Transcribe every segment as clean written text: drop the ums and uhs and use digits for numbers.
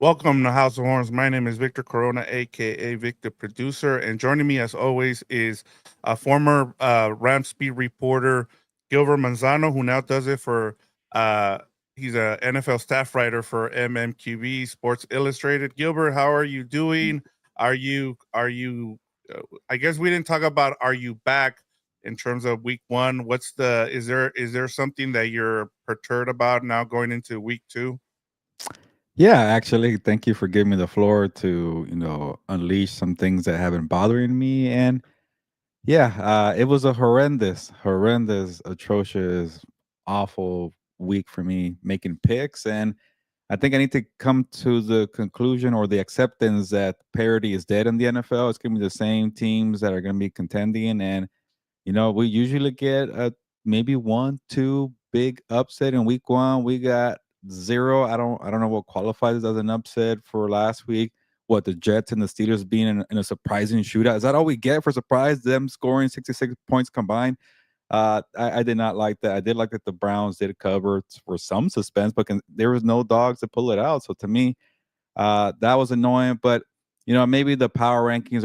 Welcome to House of Horns. My name is Victor Corona, aka Victor Producer, and joining me as always is a former Ram Speed reporter, Gilbert Manzano, who now does it for. Uh, he's a NFL staff writer for MMQB Sports Illustrated. Gilbert, how are you doing? Are you? I guess we didn't talk about. Are you back in terms of week one? What's the? Is there something that you're perturbed about now going into week two? Yeah, actually, thank you for giving me the floor to, unleash some things that have been bothering me. And yeah, it was a horrendous, atrocious, awful week for me making picks. And I think I need to come to the conclusion or the acceptance that parity is dead in the NFL. It's going to be the same teams that are going to be contending. And, we usually get maybe one, two big upset in week one. We got zero. I don't know what qualifies as an upset for last week. What the Jets and the Steelers being in a surprising shootout. Is that all we get for surprise? Them scoring 66 points combined. I did not like that. I did like that the Browns did cover for some suspense, but there was no dogs to pull it out. So to me, that was annoying, but maybe the power rankings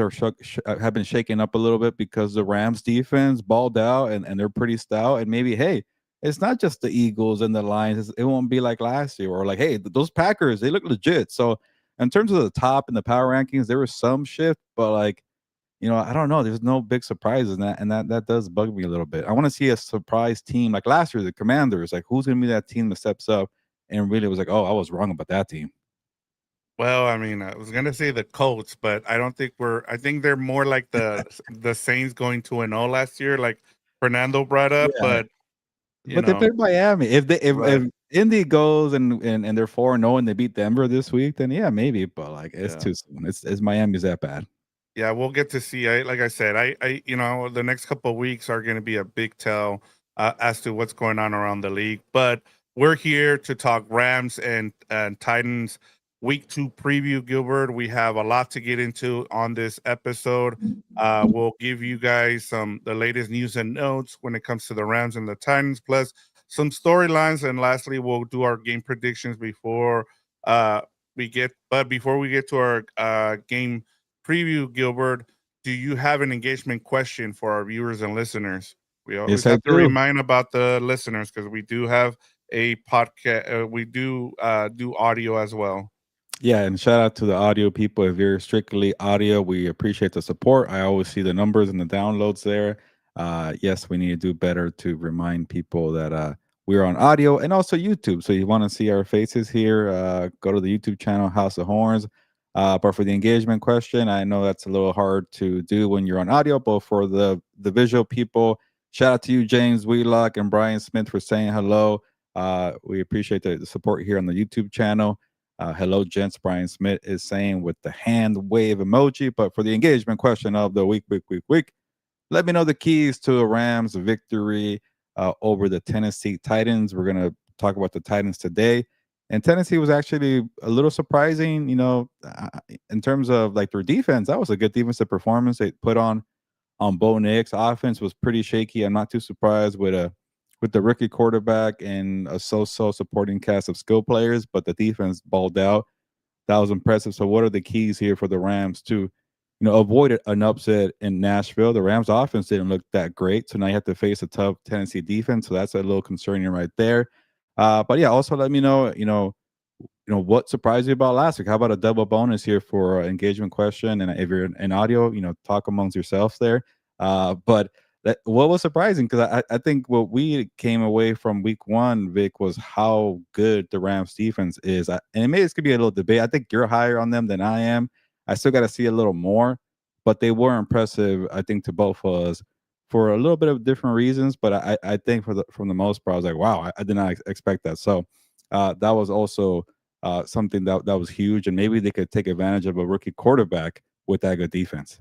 have been shaken up a little bit because the Rams defense balled out and they're pretty stout. And maybe, hey, it's not just the Eagles and the Lions. It won't be like last year or like, hey, those Packers, they look legit. So in terms of the top and the power rankings, there was some shift, but like, I don't know. There's no big surprises in that, and that does bug me a little bit. I want to see a surprise team like last year, the Commanders. Like, who's gonna be that team that steps up and really was like, oh, I was wrong about that team. Well, I mean, I was gonna say the Colts, but I don't think we're. I think they're more like the Saints going 2-0 last year, like Fernando brought up. Yeah, But you but they know, played Miami. If right? Indy goes and they're 4-0 and they beat Denver this week, then yeah, maybe. But like it's Yeah, too soon. It's Miami's that bad. yeah. We'll get to see. Like I said, the next couple of weeks are gonna be a big tell as to what's going on around the league. But we're here to talk Rams and Titans week two preview. Gilbert, we have a lot to get into on this episode. We'll give you guys the latest news and notes when it comes to the Rams and the Titans, plus some storylines, and lastly, we'll do our game predictions before uh, before we get to our game preview, Gilbert, do you have an engagement question for our viewers and listeners? We always Yes, I have to do. remind about the listeners because we do have a podcast. We do audio as well. Yeah, and shout out to the audio people. If you're strictly audio, we appreciate the support. I always see the numbers and the downloads there. Yes, we need to do better to remind people that we're on audio and also YouTube. So you want to see our faces here, go to the YouTube channel House of Horns. But for the engagement question, I know that's a little hard to do when you're on audio, but for the visual people, shout out to you, James Wheelock and Brian Smith, for saying hello. We appreciate the support here on the YouTube channel. Hello, gents. Brian Smith is saying with the hand wave emoji. But for the engagement question of the week, let me know the keys to a Rams victory over the Tennessee Titans. We're going to talk about the Titans today. And Tennessee was actually a little surprising, in terms of like their defense. That was a good defensive performance they put on Bo Nix. Offense was pretty shaky. I'm not too surprised with the rookie quarterback and a so-so supporting cast of skill players, but the defense balled out. That was impressive. So, what are the keys here for the Rams to, avoid an upset in Nashville? The Rams' offense didn't look that great, so now you have to face a tough Tennessee defense. So that's a little concerning right there. But yeah, also let me know, what surprised you about last week. How about a double bonus here for engagement question? And if you're in audio, talk amongst yourselves there. But what was surprising because I think what we came away from week one, Vic, was how good the Rams defense is. And maybe this could be a little debate. I think you're higher on them than I am. I still got to see a little more, but they were impressive. I think to both of us for a little bit of different reasons. But I think from the most part, I was like, wow, I did not expect that. So that was also something that was huge, and maybe they could take advantage of a rookie quarterback with that good defense.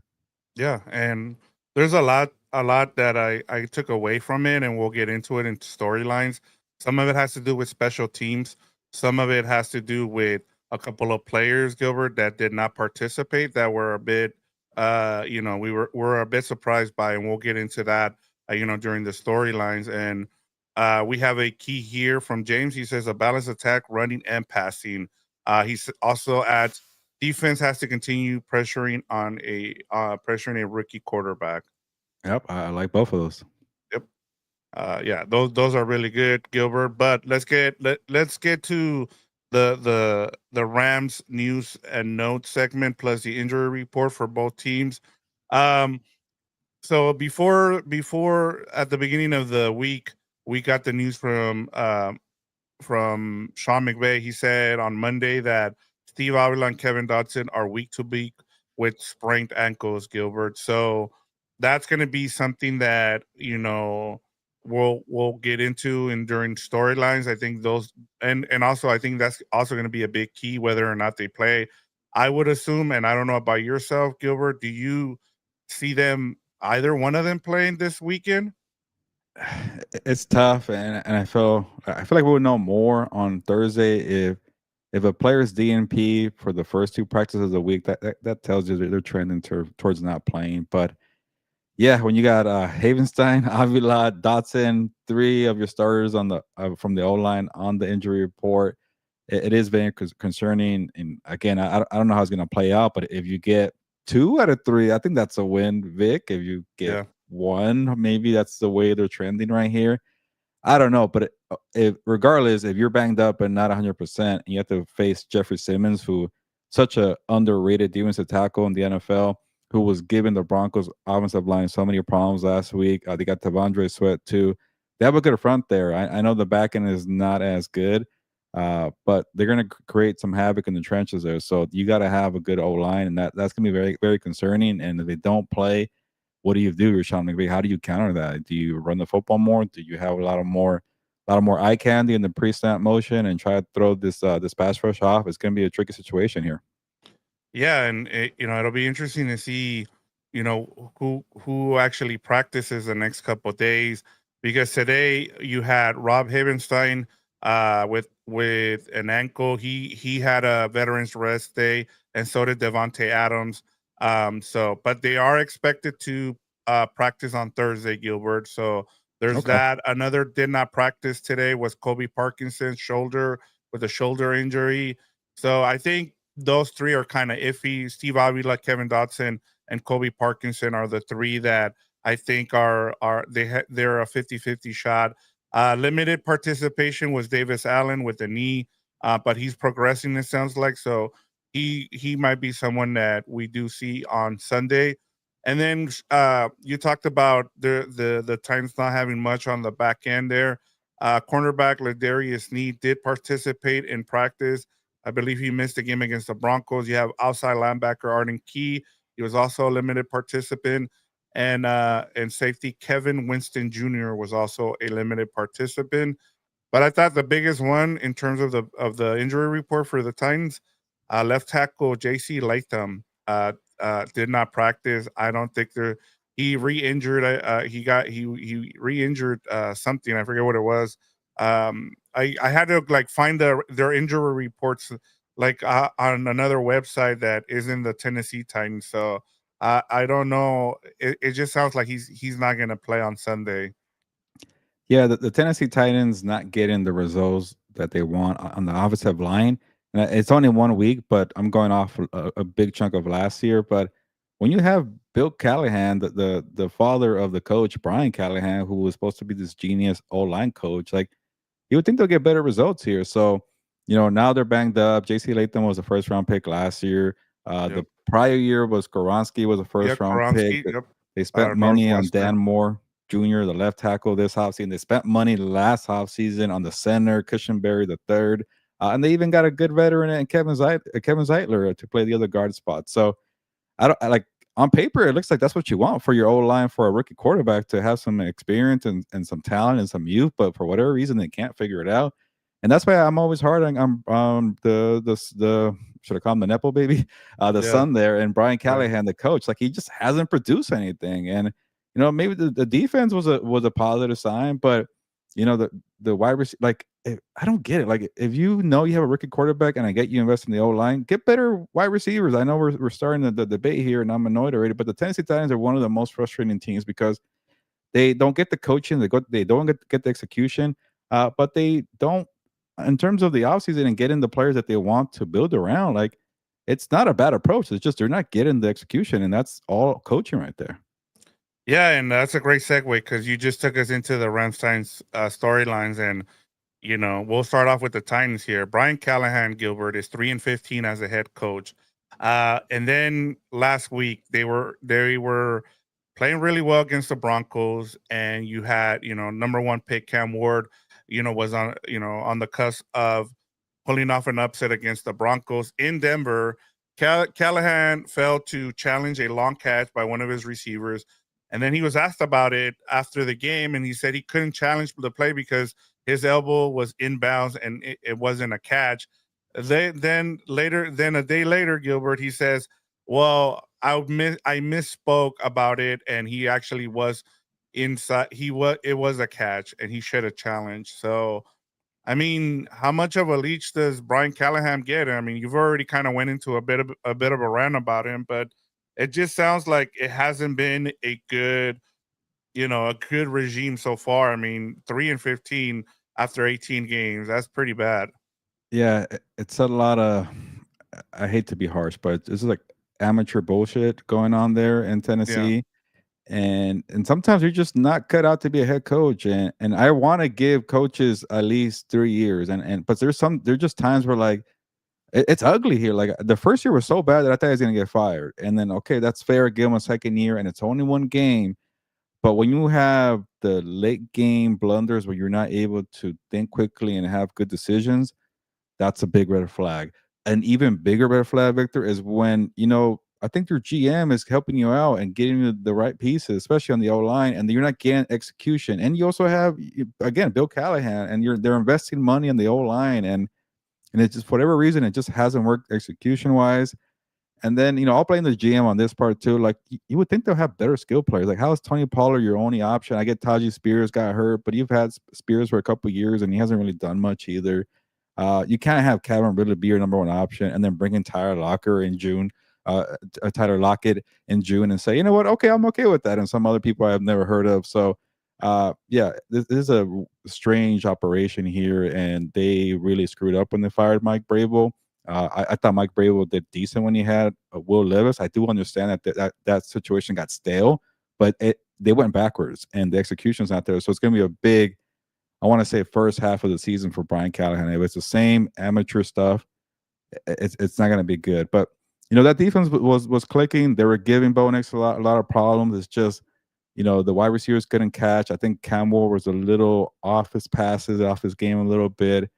Yeah, and there's a lot that I took away from it, and we'll get into it in storylines. Some of it has to do with special teams. Some of it has to do with a couple of players, Gilbert, that did not participate, that were a bit, we're a bit surprised by, and we'll get into that, during the storylines. And we have a key here from James. He says a balanced attack, running and passing. Also adds defense has to continue pressuring a rookie quarterback. Yep, I like both of those. Yep. Yeah, those are really good, Gilbert. But let's get to the Rams news and notes segment plus the injury report for both teams. Um, so before at the beginning of the week, we got the news from Sean McVay. He said on Monday that Steve Avila and Kevin Dotson are week to week with sprained ankles, Gilbert. So that's going to be something that we'll get into and during storylines. I think those and also I think that's also going to be a big key whether or not they play. I would assume, and I don't know about yourself, Gilbert. Do you see them either one of them playing this weekend? It's tough, and I feel like we'll know more on Thursday if a player's DNP for the first two practices of the week. That tells you that they're trending towards not playing. But yeah, when you got Havenstein, Avila, Dotson, three of your starters on the from the O line on the injury report, it is very concerning. And again, I don't know how it's going to play out, but if you get two out of three, I think that's a win, Vic. If you get Yeah, one, maybe that's the way they're trending right here. I don't know, but if regardless, if you're banged up and not 100%, and you have to face Jeffrey Simmons, who such a underrated defensive tackle in the NFL, who was giving the Broncos offensive line so many problems last week. They got Tavondre Sweat too. They have a good front there. I know the back end is not as good, but they're going to create some havoc in the trenches there. So you got to have a good O line, and that's going to be very very concerning. And if they don't play, what do you do, Sean McVay? How do you counter that? Do you run the football more? Do you have a lot more eye candy in the pre-snap motion and try to throw this pass rush off? It's going to be a tricky situation here. yeah, and it'll be interesting to see, who actually practices the next couple of days because today you had Rob Havenstein with an ankle. He had a veterans rest day, and so did Davante Adams. But they are expected to practice on Thursday, Gilbert. So there's Okay. that. Another did not practice today was Kobe Parkinson's shoulder with a shoulder injury. So I think those three are kind of iffy. Steve Avila, Kevin Dotson, and Kobe Parkinson are the three that I think they're a 50-50 shot. Limited participation was Davis Allen with the knee, but he's progressing. It sounds like so. He might be someone that we do see on Sunday. And then you talked about the Titans not having much on the back end there. Cornerback Ladarius Need did participate in practice. I believe he missed a game against the Broncos. You have outside linebacker Arden Key. He was also a limited participant. And safety Kevin Winston Jr. was also a limited participant. But I thought the biggest one in terms of the injury report for the Titans, left tackle J.C. Latham did not practice. I don't think he re-injured. He re-injured something. I forget what it was. I had to like find their injury reports like on another website that is in the Tennessee Titans. So I don't know. It just sounds like he's not going to play on Sunday. Yeah, the Tennessee Titans not getting the results that they want on the offensive line. And it's only 1 week, but I'm going off a big chunk of last year. But when you have Bill Callahan, the father of the coach Brian Callahan, who was supposed to be this genius O line coach, like you would think they'll get better results here. So, now they're banged up. JC Latham was a first round pick last year. The Yep. prior year was Koronski was a Yeah, first round pick. Koronski. Yep. They spent money on Dan Northwestern. Moore Jr., the left tackle this offseason. They spent money last offseason on the center, Cushionberry the third. And they even got a good veteran in Kevin Zeitler to play the other guard spot. So like on paper, it looks like that's what you want for your O line for a rookie quarterback to have some experience and some talent and some youth, but for whatever reason they can't figure it out. And that's why I'm always hard on the should I call him the Nepo baby? The Yeah. son there and Brian Yeah. Callahan, the coach. Like he just hasn't produced anything. And maybe the defense was a positive sign, but the wide receiver, like I don't get it. Like if you have a rookie quarterback and I get you invest in the O line, get better wide receivers. I know we're starting the debate here, and I'm annoyed already. But the Tennessee Titans are one of the most frustrating teams because they don't get the coaching, they don't get the execution, but they don't in terms of the offseason and getting the players that they want to build around, like it's not a bad approach. It's just they're not getting the execution, and that's all coaching right there. Yeah, and that's a great segue because you just took us into the Ramstein storylines, and we'll start off with the Titans here. Brian Callahan Gilbert is 3-15 as a head coach. And then last week they were playing really well against the Broncos, and you had, number one pick Cam Ward, was on the cusp of pulling off an upset against the Broncos in Denver. Callahan failed to challenge a long catch by one of his receivers. And then he was asked about it after the game, and he said he couldn't challenge the play because his elbow was inbounds and it wasn't a catch. Then a day later, Gilbert, he says, "Well, I misspoke about it, and he actually was inside. It was a catch, and he should have challenged." So, I mean, how much of a leash does Brian Callahan get? I mean, you've already kind of went into a bit of a rant about him, but it just sounds like it hasn't been a good regime so far. I mean, 3-15 after 18 games, that's pretty bad. Yeah, it's a lot of. I hate to be harsh, but this is like amateur bullshit going on there in Yeah. Tennessee, and sometimes you're just not cut out to be a head coach. And I want to give coaches at least 3 years, and but there's just times where like it's ugly here. Like the first year was so bad that I thought he was gonna get fired, and then okay, that's fair. Give him a second year, and it's only one game. But when you have the late game blunders where you're not able to think quickly and have good decisions, that's a big red flag. An even bigger red flag, Victor, is when, I think your GM is helping you out and getting you the right pieces, especially on the O line, and you're not getting execution. And you also have, again, Bill Callahan, and they're investing money in the O line, and it just, for whatever reason, it just hasn't worked execution wise. And then, I'll blame the GM on this part too. Like, you would think they'll have better skill players. Like, how is Tony Pollard your only option? I get Tajee Spears got hurt, but you've had Spears for a couple of years and he hasn't really done much either. You can't have Kevin Ridley be your number one option and then bring in Tyler Lockett in June and say, you know what? Okay, I'm okay with that. And some other people I've never heard of. So, yeah, this is a strange operation here, and they really screwed up when they fired Mike Brable. I thought Mike Brable did decent when he had Will Levis. I do understand that situation got stale, but they went backwards and the execution's not there. So it's going to be a big, I want to say, first half of the season for Brian Callahan. If it's the same amateur stuff, it's not going to be good. But that defense was clicking. They were giving Bo Nix a lot of problems. It's just the wide receivers couldn't catch. I think Campbell was a little off his passes, off his game a little bit.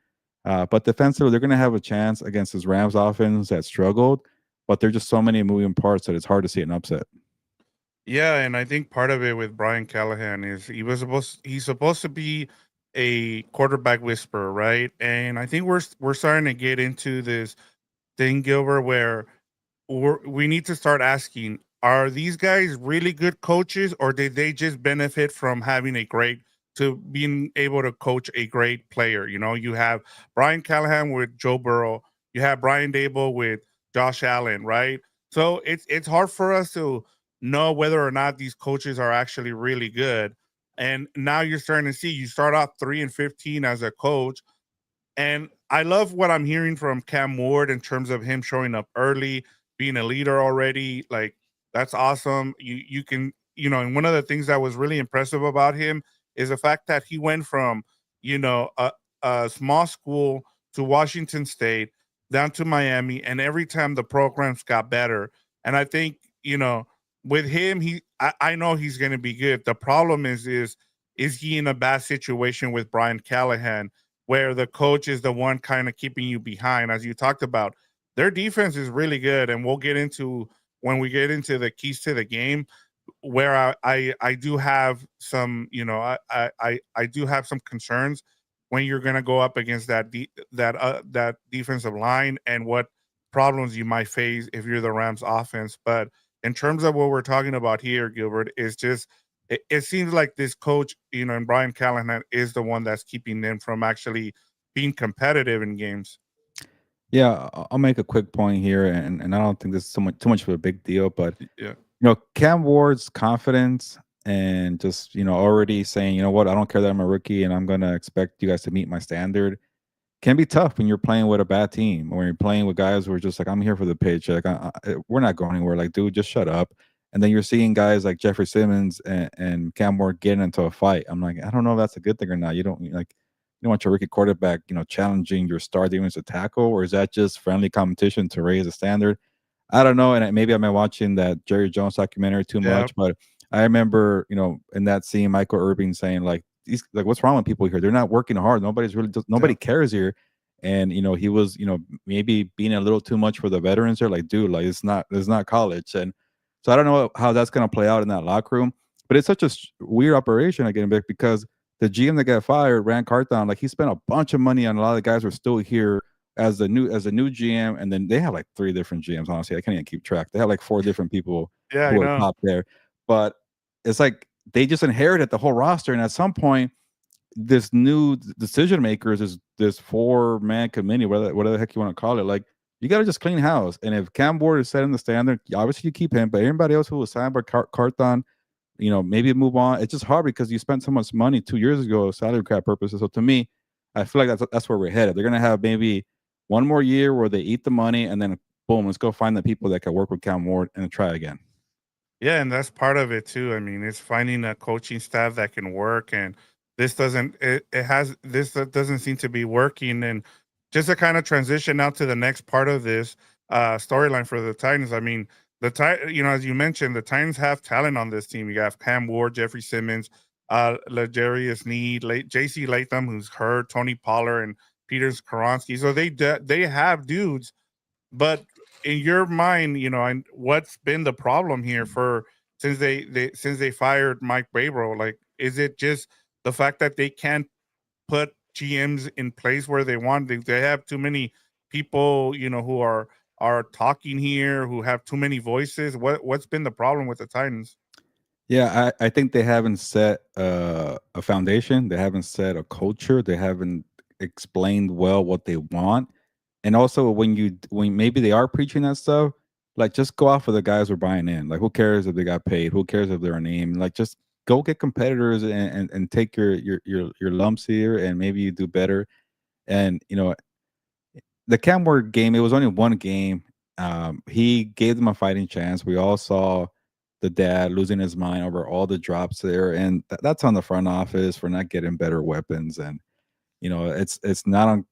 But defensively, they're going to have a chance against this Rams offense that struggled. But there's just so many moving parts that it's hard to see an upset. Yeah, and I think part of it with Brian Callahan is he's supposed to be a quarterback whisperer, right? And I think we're starting to get into this thing, Gilbert, where we need to start asking, are these guys really good coaches, or did they just benefit from having to being able to coach a great player? You have Brian Callahan with Joe Burrow, you have Brian Dable with Josh Allen, right? So it's hard for us to know whether or not these coaches are actually really good. And now you're starting to see, you start off 3-15 as a coach, and I love what I'm hearing from Cam Ward in terms of him showing up early, being a leader already. Like, that's awesome. You can, and one of the things that was really impressive about him is the fact that he went from, a small school to Washington State, down to Miami, and every time the programs got better. And I think, with him, I know he's gonna be good. The problem is he in a bad situation with Brian Callahan, where the coach is the one kind of keeping you behind. As you talked about, their defense is really good, and we'll get into when we get into the keys to the game, where I do have some, I do have some concerns when you're going to go up against that defensive line, and what problems you might face if you're the Rams offense. But in terms of what we're talking about here, Gilbert, is just it seems like this coach, and Brian Callahan is the one that's keeping them from actually being competitive in games. Yeah, I'll make a quick point here, and I don't think this is too much of a big deal, but Yeah. Cam Ward's confidence and just already saying, you know what, I don't care that I'm a rookie and I'm gonna expect you guys to meet my standard. can be tough when you're playing with a bad team or when you're playing with guys who are just like, I'm here for the paycheck. We're not going anywhere. Like, dude, just shut up. And then you're seeing guys like Jeffrey Simmons and Cam Ward getting into a fight. I'm like, I don't know if that's a good thing or not. You don't want your rookie quarterback, challenging your star defensive tackle, or is that just friendly competition to raise the standard? I don't know. And maybe I've been watching that Jerry Jones documentary too Yeah, much, but I remember, in that scene, Michael Irving saying like, like, what's wrong with people here? They're not working hard. yeah, Nobody cares here. And he was, maybe being a little too much for the veterans. They're like, dude, like it's not college. And so I don't know how that's gonna play out in that locker room. But it's such a weird operation again, Vic, because the GM that got fired, Rand Carthon, like he spent a bunch of money on a lot of the guys who are still here as a new GM, and then they have like three different GMs. Honestly, I can't even keep track. They have like four different people yeah. I who are know. top there, but it's like they just inherited the whole roster, and at some point, this new decision makers is this 4-man committee, whatever the heck you want to call it. Like you got to just clean house, and if Cam Ward is setting the standard, obviously you keep him, but everybody else who was signed by Carthon, maybe move on. It's just hard because you spent so much money 2 years ago, salary cap purposes. So to me, I feel like that's where we're headed. They're gonna have maybe one more year where they eat the money, and then boom, let's go find the people that can work with Cam Ward and try again. Yeah, and that's part of it too. I mean, it's finding a coaching staff that can work, and this doesn't. It has this that doesn't seem to be working. And just to kind of transition now to the next part of this storyline for the Titans. I mean, as you mentioned, the Titans have talent on this team. You have Cam Ward, Jeffrey Simmons, Legarius Need, J.C. Latham, who's hurt, Tony Pollard, and Peters Karonsky. So they have dudes, but in your mind, and what's been the problem here for since they fired Mike Babro? Like, is it just the fact that they can't put GMs in place where they want? They have too many people, who are talking here, who have too many voices. What's been the problem with the Titans? Yeah, I think they haven't set a foundation. They haven't set a culture. They haven't explained well what they want. And also, when maybe they are preaching that stuff, like just go off of the guys who are buying in. Like, who cares if they got paid? Who cares if they're a name? Like, just go get competitors and take your lumps here, and maybe you do better. And the Cam Ward game, it was only one game. He gave them a fighting chance. We all saw the dad losing his mind over all the drops there, and that's on the front office for not getting better weapons. And it's not on.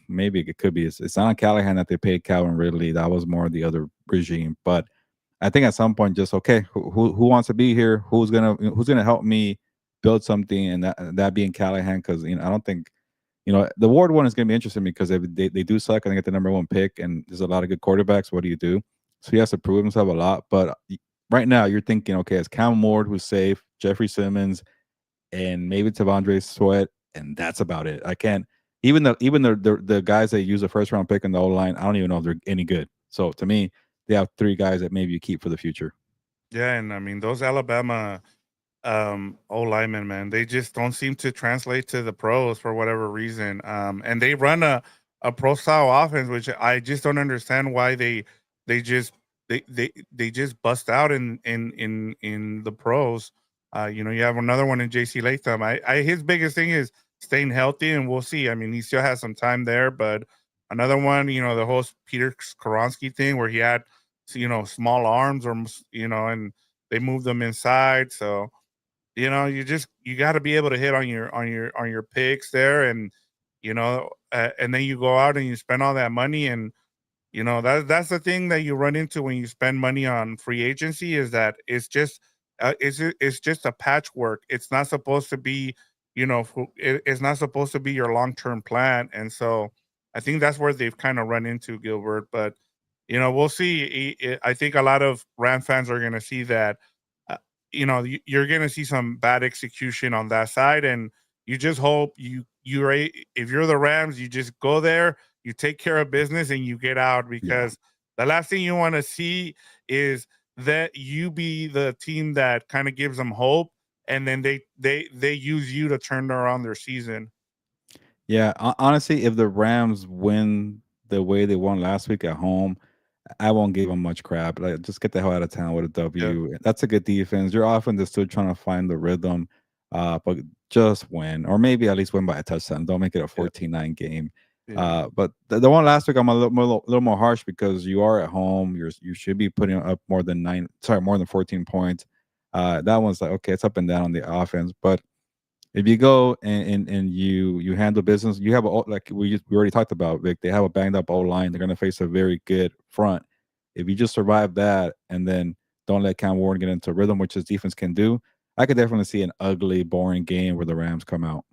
Maybe it could be. It's not on Callahan that they paid Calvin Ridley. That was more the other regime. But I think at some point, just okay, who wants to be here? Who's gonna help me build something? And that being Callahan, because I don't think the Ward one is going to be interesting because if they do suck and they get the number one pick, and there's a lot of good quarterbacks. What do you do? So he has to prove himself a lot. But right now, you're thinking, okay, it's Cam Ward who's safe, Jeffrey Simmons, and maybe Tavondre Sweat, and that's about it. I can't even the guys that use a first round pick in the O line. I don't even know if they're any good. So to me, they have three guys that maybe you keep for the future. Yeah, and I mean those Alabama O linemen, man, they just don't seem to translate to the pros for whatever reason. And they run a pro style offense, which I just don't understand why they just they just bust out in the pros. You have another one in JC Latham. His biggest thing is staying healthy, and we'll see. I mean, he still has some time there, but another one, the whole Peter Skoronsky thing where he had small arms, or and they moved them inside. So you got to be able to hit on your picks there, and then you go out and you spend all that money, and that's the thing that you run into when you spend money on free agency, is that it's just a patchwork. It's not supposed to be, it's not supposed to be your long term plan, and so I think that's where they've kind of run into, Gilbert. But we'll see. I think a lot of Ram fans are going to see that you're going to see some bad execution on that side, and you just hope if you're the Rams, you just go there, you take care of business, and you get out, Yeah. because the last thing you want to see is that you be the team that kind of gives them hope, and then they use you to turn around their season. Yeah, honestly, if the Rams win the way they won last week at home, I won't give them much crap. Like, just get the hell out of town with a Yeah. W. That's a good defense. Your offense is still trying to find the rhythm, but just win, or maybe at least win by a touchdown. Don't make it a Yeah. 14-9 game. Yeah. But the one last week I'm little more harsh because you are at home. You should be putting up more than 14 points. That one's like okay, it's up and down on the offense, but if you go and you handle business, you have like we already talked about, Vic. They have a banged up O line. They're going to face a very good front. If you just survive that and then don't let Cam Warren get into rhythm, which his defense can do, I could definitely see an ugly, boring game where the Rams come out.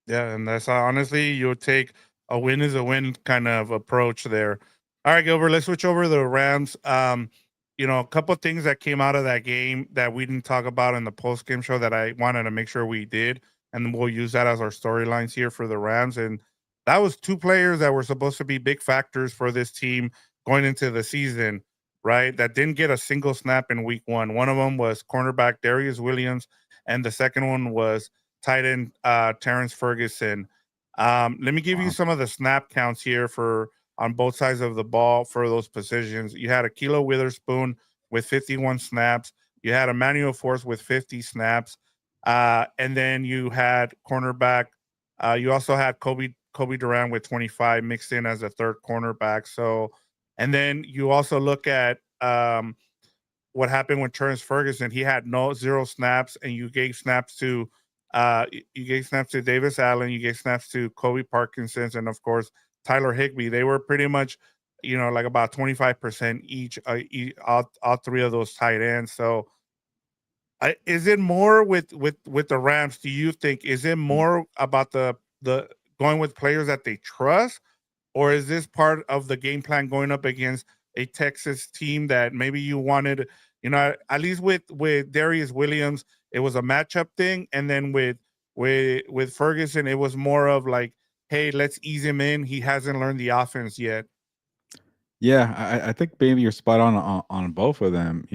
Yeah, and that's honestly, you'll take a win is a win kind of approach there. All right, Gilbert, let's switch over to the Rams. A couple of things that came out of that game that we didn't talk about in the post game show that I wanted to make sure we did, and we'll use that as our storylines here for the Rams. And that was two players that were supposed to be big factors for this team going into the season, right? That didn't get a single snap in week one. One of them was cornerback Darius Williams, and the second one was tight end Terrence Ferguson. Let me give you Wow. some of the snap counts here for on both sides of the ball for those positions. You had a Kilo Witherspoon with 51 snaps. You had Emmanuel Force with 50 snaps. And then you had cornerback. You also had Kobe Durant with 25 mixed in as a third cornerback. So, and then you also look at what happened with Terrence Ferguson. He had no zero snaps, and you gave snaps to Davis Allen, you gave snaps to Kobe Parkinson's, and of course Tyler Higbee. They were pretty much, like about 25% each, all three of those tight ends. So, is it more with the Rams? Do you think is it more about the going with players that they trust, or is this part of the game plan going up against a Texas team that maybe you wanted, at least with Darius Williams, it was a matchup thing, and then with Ferguson, it was more of like, hey, let's ease him in. He hasn't learned the offense yet. Yeah, I think maybe you're spot on both of them.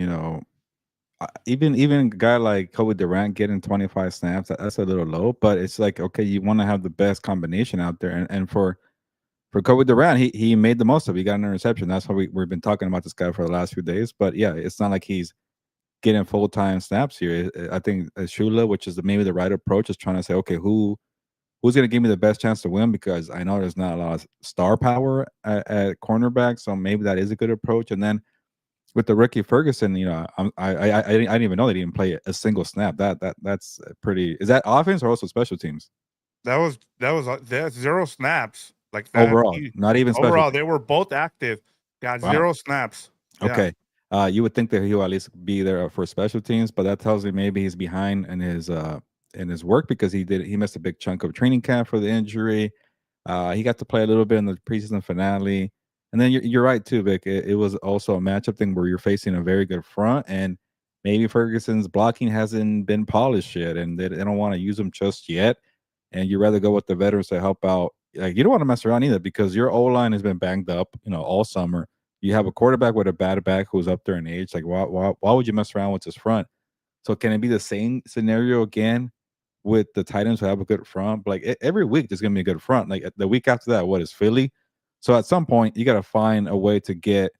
Even a guy like Kobe Durant getting 25 snaps, that's a little low, but it's like okay, you want to have the best combination out there, and for Kobe Durant, he made the most of it. He got an interception. That's why we've been talking about this guy for the last few days. But yeah, it's not like he's getting full time snaps here. I think Shula, which is maybe the right approach, is trying to say, okay, who's going to give me the best chance to win? Because I know there's not a lot of star power at cornerback, so maybe that is a good approach. And then with the rookie Ferguson, I didn't even know that he didn't play a single snap. That's pretty. Is that offense or also special teams That's zero snaps like that. overall? Not even special Overall, teams. they were both active, got Wow. zero snaps. Yeah. Okay. You would think that he'll at least be there for special teams, but that tells me maybe he's behind in his work because he missed a big chunk of training camp for the injury. He got to play a little bit in the preseason finale, and then you're right too, Vic. It was also a matchup thing where you're facing a very good front, and maybe Ferguson's blocking hasn't been polished yet, and they don't want to use him just yet. And you rather go with the veterans to help out. Like you don't want to mess around either because your O line has been banged up, all summer. You have a quarterback with a bad back who's up there in age. Like why would you mess around with his front? So can it be the same scenario again with the Titans who have a good front? But like every week there's gonna be a good front. Like the week after that, what is Philly? So at some point you got to find a way to get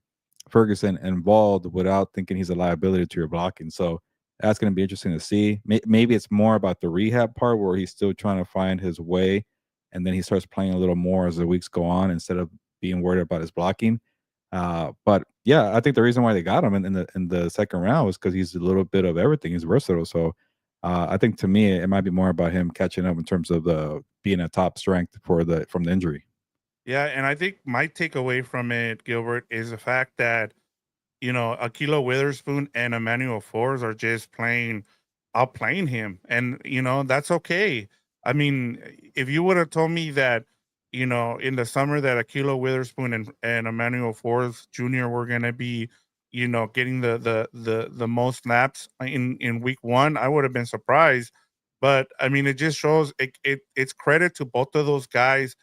Ferguson involved without thinking he's a liability to your blocking. So that's going to be interesting to see. Maybe it's more about the rehab part where he's still trying to find his way, and then he starts playing a little more as the weeks go on instead of being worried about his blocking. But yeah, I think the reason why they got him in the second round was because he's a little bit of everything. He's versatile. So I think to me it might be more about him catching up in terms of the being a top strength from the injury. Yeah, and I think my takeaway from it, Gilbert, is the fact that Akilo Witherspoon and Emmanuel Forbes are just outplaying him, and that's okay. I mean, if you would have told me that, in the summer that Akilo Witherspoon and Emmanuel Forbes Jr. were gonna be, getting the most snaps in week one, I would have been surprised. But I mean, it just shows it's credit to both of those guys,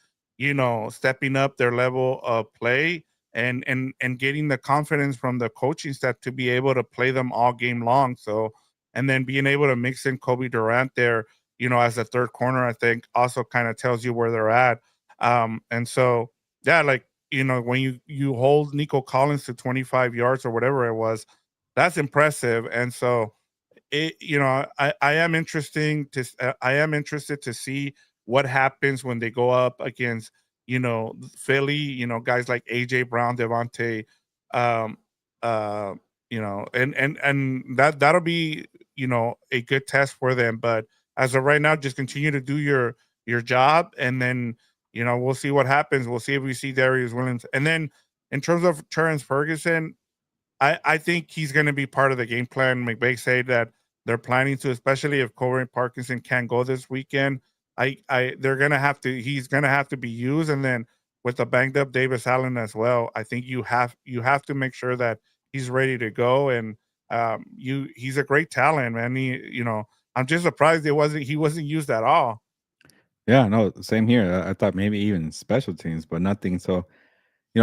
stepping up their level of play and getting the confidence from the coaching staff to be able to play them all game long. So, and then being able to mix in Kobe Durant there, as a third corner, I think also kind of tells you where they're at. And so, yeah, like, when you hold Nico Collins to 25 yards or whatever it was, that's impressive. And so, I am interested to see what happens when they go up against, Philly, guys like AJ Brown, Davante, um, uh, and that'll be, a good test for them. But as of right now, just continue to do your job, and then we'll see what happens. We'll see if we see Darius Williams, and then in terms of Terrence Ferguson, I think he's going to be part of the game plan. McVay said that they're planning to, especially if Corey Parkinson can't go this weekend. They're gonna have to. He's gonna have to be used, and then with the banged up Davis Allen as well. I think you have to make sure that he's ready to go. And he's a great talent, man. I'm just surprised he wasn't used at all. Yeah, no, same here. I thought maybe even special teams, but nothing. So,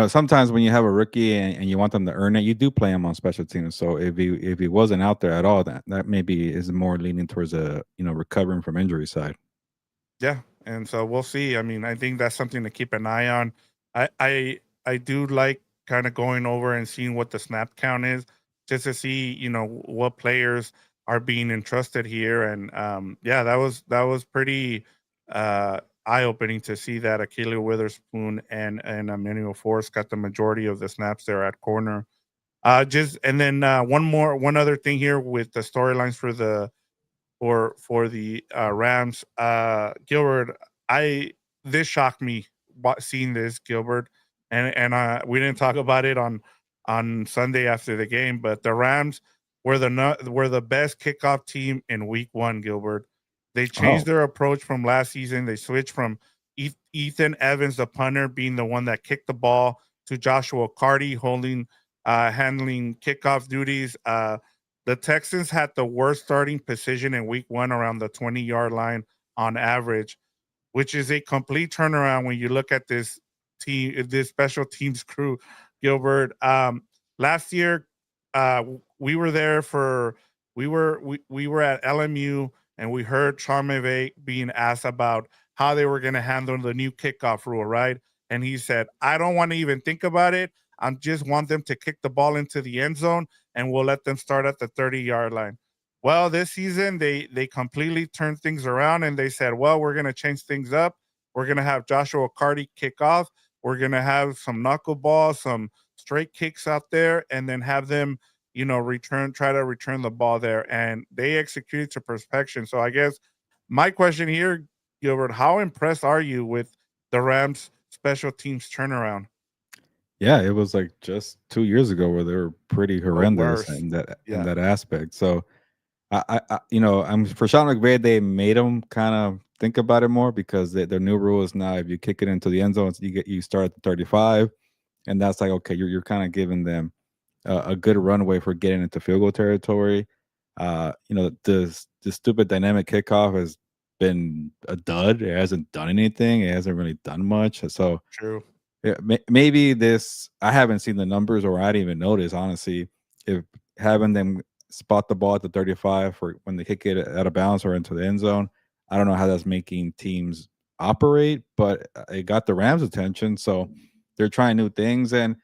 sometimes when you have a rookie and you want them to earn it, you do play him on special teams. So if he wasn't out there at all, that maybe is more leaning towards a recovering from injury side. Yeah, and so we'll see. I mean, I think that's something to keep an eye on. I do like kind of going over and seeing what the snap count is, just to see what players are being entrusted here. And yeah, that was pretty eye opening to see that Achille Witherspoon and Emmanuel Forrest got the majority of the snaps there at corner. Just and then one other thing here with the storylines for the Rams. Gilbert, I this shocked me seeing this, Gilbert, and we didn't talk about it on Sunday after the game, but the Rams were the best kickoff team in Week 1. Gilbert, they changed Oh, their approach from last season. They switched from Ethan Evans, the punter, being the one that kicked the ball, to Joshua Carty handling kickoff duties. The Texans had the worst starting position in Week 1, around the 20-yard line on average, which is a complete turnaround when you look at this special teams crew, Gilbert. Last year, we were there for we were at LMU, and we heard Sean McVay being asked about how they were going to handle the new kickoff rule, right? And he said, "I don't want to even think about it. I just want them to kick the ball into the end zone, and we'll let them start at the 30-yard line." Well, this season they completely turned things around, and they said, "Well, we're going to change things up. We're going to have Joshua Carty kick off. We're going to have some knuckleball, some straight kicks out there, and then have them, try to return the ball there." And they executed to perfection. So I guess my question here, Gilbert, how impressed are you with the Rams special teams turnaround? yeah, it was like just 2 years ago where they were pretty Or horrendous worse? in Yeah, that aspect. So I'm for Sean McVay. They made him kind of think about it more because their new rule is now if you kick it into the end zone, you start at the 35, and that's like okay, you're kind of giving them a good runway for getting into field goal territory. The stupid dynamic kickoff has been a dud. It hasn't done anything. It hasn't really done much. So true. yeah, maybe this I haven't seen the numbers or I didn't even notice honestly if having them spot the ball at the 35 for when they kick it out of bounds or into the end zone. I don't know how that's making teams operate, but it got the Rams' attention, so they're trying new things. And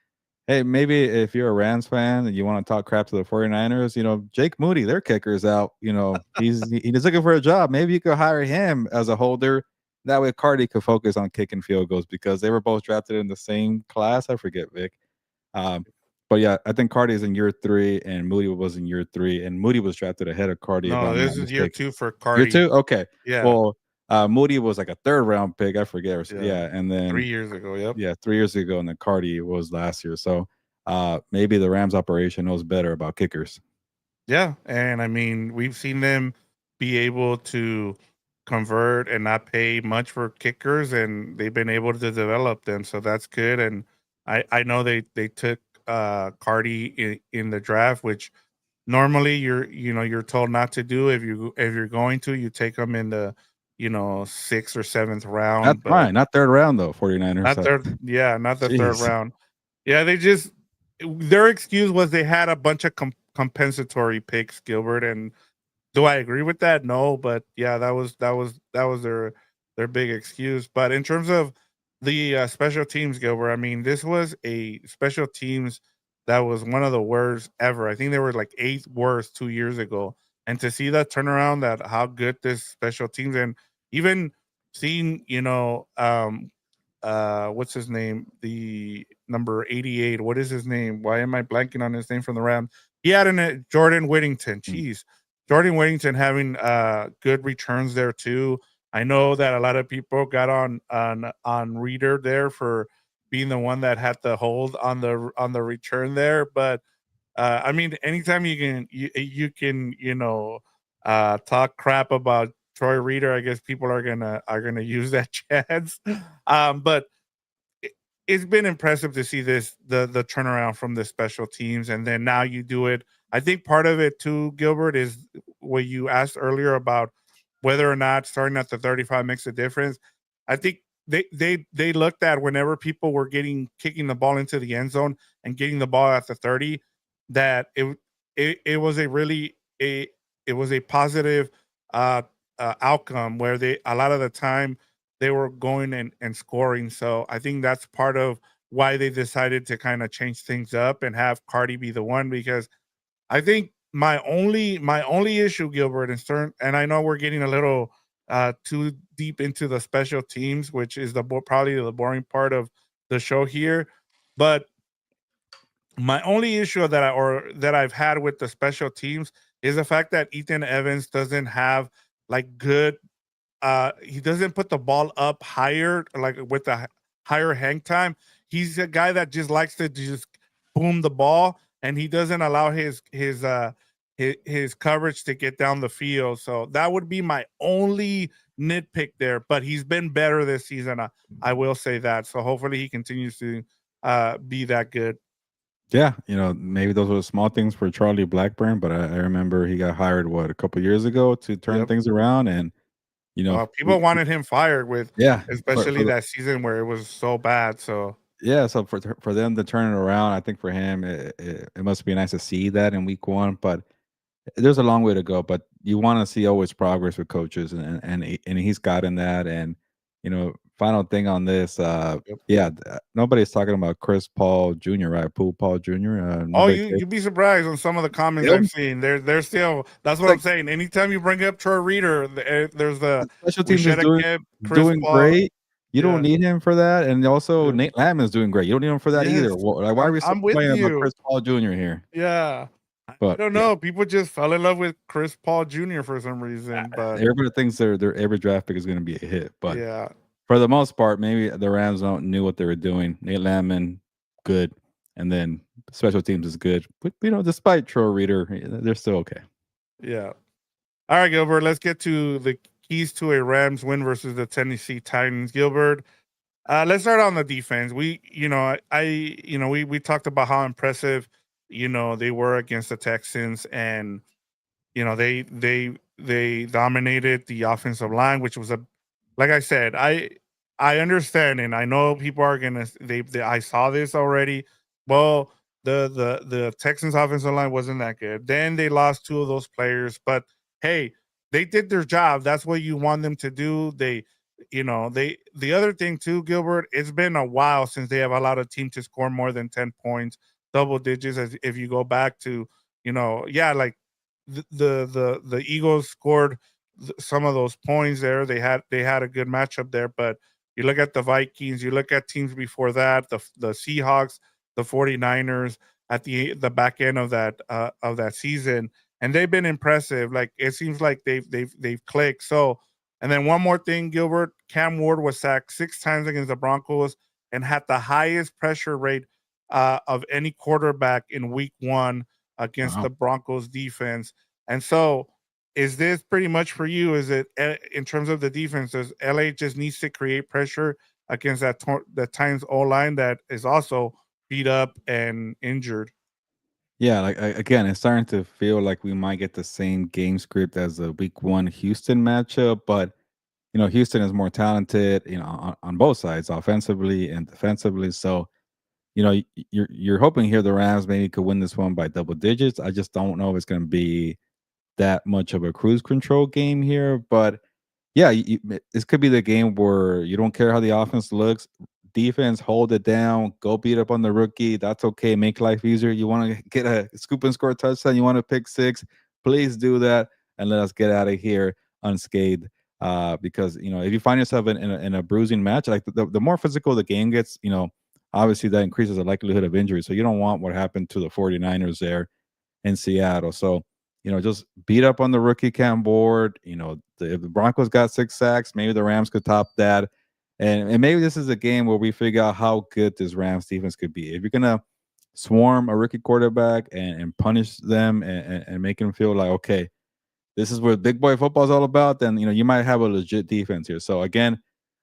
hey, maybe if you're a Rams fan and you want to talk crap to the 49ers, Jake Moody, their kicker is out. He's looking for a job. Maybe you could hire him as a holder that way Cardi could focus on kicking field goals because they were both drafted in the same class. I forget, Vic. Um, but yeah, I think Cardi is in year 3 and Moody was in year 3. And Moody was drafted ahead of Cardi, if No, I'm this not is year mistaken. 2 for Year Cardi. 2? Okay. Yeah, Well, Moody was like a third round pick. I forget. yeah, Yeah. And 3 then, years ago. Yep. yeah, 3 years ago. And then Cardi was last year. So maybe the Rams operation knows better about kickers. Yeah, and I mean, we've seen them be able to convert and not pay much for kickers, and they've been able to develop them, so that's good. And I know they took Cardi in the draft, which normally you're told not to do. If you're going to, you take them in the 6th or 7th That's round, but fine. Not third round, though, 49ers. not third. Yeah, not the third Jeez. round. Yeah, their excuse was they had a bunch of compensatory picks, Gilbert. And do I agree with that? No, but yeah, that was their big excuse. But in terms of the special teams, Gilbert, I mean, this was a special teams that was one of the worst ever. I think they were like 8th worst 2 years ago, and to see that turnaround, that how good this special teams, and even seeing what's his name? The number 88. What is his name? Why am I blanking on his name from the Rams? He had Jordan Whittington. Mm. Jeez. Jordan Whittington having good returns there too. I know that a lot of people got on Reader there for being the one that had the hold on the return there, but I mean, anytime you can talk crap about Troy Reader, I guess people are gonna use that chance. But it, it's been impressive to see the turnaround from the special teams, and then now you do it. I think part of it too, Gilbert, is what you asked earlier about whether or not starting at the 35 makes a difference. I think they looked at whenever people were getting kicking the ball into the end zone and getting the ball at the 30, that it was a really a it was a positive uh, outcome where they a lot of the time they were going and scoring. So I think that's part of why they decided to kind of change things up and have Cardi be the one, because I think my only issue, Gilbert, and I know we're getting a little too deep into the special teams, which is probably the boring part of the show here. But my only issue that I've had with the special teams is the fact that Ethan Evans doesn't have like good he doesn't put the ball up higher, like with the higher hang time. He's a guy that just likes to just boom the ball, and he doesn't allow his coverage to get down the field. So that would be my only nitpick there. But he's been better this season. I will say that. So hopefully he continues to be that good. Yeah, maybe those were small things for Charlie Blackburn, but I remember he got hired a couple years ago to turn Yep. things around, and People wanted him fired with, yeah, for especially that season where it was so bad. So yeah, so for them to turn it around, I think for him it must be nice to see that in week one, but there's a long way to go. But you want to see always progress with coaches, and he's gotten that. And final thing on this, yep. yeah, nobody's talking about Chris Paul Jr., right? Pool Paul Jr. Oh, Nobody cares. you'd be surprised on some of the comments Yeah, I've seen. They're still. That's it's what I'm like saying. Anytime you bring up Troy Reader, there's the special we teams is should have doing kept Chris doing Paul. great. You don't Yeah, need him for that, and also yeah. Nate Lamb is doing great. You don't need him for that either. Yes, Like, why are we still I'm with complaining about you. Chris Paul Jr. here? Yeah, I But don't yeah, know. People just fell in love with Chris Paul Jr. for some reason, but everybody thinks their every draft pick is going to be a hit, but yeah, for the most part, maybe the Rams don't knew what they were doing. Nate Landman, good, and then special teams is good. But despite Troy Reader, they're still okay. yeah. All right, Gilbert. Let's get to the keys to a Rams win versus the Tennessee Titans. Gilbert, let's start on the defense. We talked about how impressive, they were against the Texans, and they dominated the offensive line, which was a like I said, I understand, and I know people are gonna they I saw this already. Well, the Texans offensive line wasn't that good. Then they lost two of those players, but hey, they did their job. That's what you want them to do. The other thing too, Gilbert, it's been a while since they have allowed a team to score more than 10 points, double digits. As if you go back to, yeah, like the Eagles scored some of those points there. They had a good matchup there, but you look at the Vikings, you look at teams before that, the Seahawks, the 49ers at the back end of that season, and they've been impressive. Like it seems like they've clicked. So, and then one more thing, Gilbert, Cam Ward was sacked 6 times against the Broncos and had the highest pressure rate of any quarterback in week one against Wow. the Broncos defense. And so, is this pretty much for you? Is it in terms of the defense? Does LA just needs to create pressure against the Titans O line that is also beat up and injured? Yeah, like again, it's starting to feel like we might get the same game script as the Week One Houston matchup, but Houston is more talented, on both sides, offensively and defensively. So you're hoping here the Rams maybe could win this one by double digits. I just don't know if it's going to be that much of a cruise control game here, but yeah, this could be the game where you don't care how the offense looks. Defense, hold it down. Go beat up on the rookie. That's okay. Make life easier. You want to get a scoop and score touchdown. You want to pick six. Please do that and let us get out of here unscathed. because if you find yourself in a bruising match, like the more physical the game gets, obviously that increases the likelihood of injury. So you don't want what happened to the 49ers there in Seattle. So, just beat up on the rookie Cam board. If the Broncos got 6 sacks, maybe the Rams could top that. And maybe this is a game where we figure out how good this Rams defense could be. If you're gonna swarm a rookie quarterback and punish them and make them feel like, okay, this is what big boy football is all about, then you might have a legit defense here. So again,